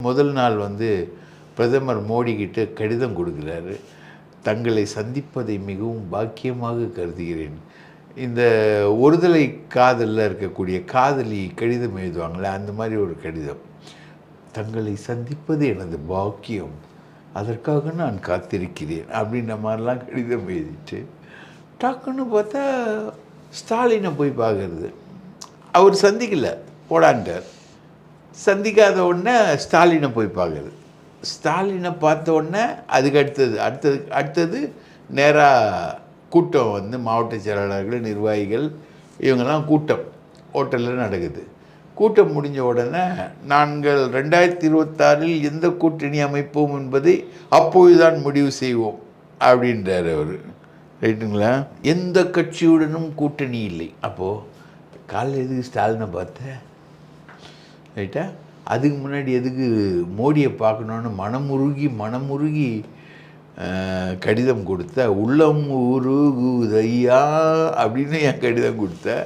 முதல் நாள் வந்து பிரதமர் மோடி கிட்ட கடிதம் கொடுக்குறாரு. தங்களை சந்திப்பதை மிகவும் பாக்கியமாக கருதுகிறேன். இந்த ஒருதலை காதலில் இருக்கக்கூடிய காதலி கடிதம் எழுதுவாங்களே, அந்த மாதிரி ஒரு கடிதம். தங்களை சந்திப்பது எனது பாக்கியம், அதற்காக நான் காத்திருக்கிறேன் அப்படின்ற மாதிரிலாம் கடிதம் எழுதிட்டு டக்குன்னு பார்த்தா ஸ்டாலினை போய் பார்க்கறது. அவர் சந்திக்கலை, போடான்ட்டார். சந்திக்காத உடனே ஸ்டாலினை போய் பார்க்குறது. ஸ்டாலினை பார்த்த உடனே அதுக்கு அடுத்தது நேராக கூட்டம் வந்து மாவட்ட செயலாளர்கள், நிர்வாகிகள் இவங்கெல்லாம் கூட்டம் ஹோட்டலில் நடக்குது. கூட்டம் முடிஞ்ச உடனே நாங்கள் 2026 எந்த கூட்டணி அமைப்போம் என்பதை அப்போதுதான் முடிவு செய்வோம் அப்படின்றார் அவர். ரைட்டுங்களா? எந்த கட்சியுடனும் கூட்டணி இல்லை. அப்போது காலையில் எதுக்கு ஸ்டாலினை பார்த்தேன்? ரைட்டா? அதுக்கு முன்னாடி எதுக்கு மோடியை பார்க்கணுன்னு மனமுருகி கடிதம் கொடுத்த, உள்ளம் உருகுதையா அப்படின்னு என் கடிதம் கொடுத்த.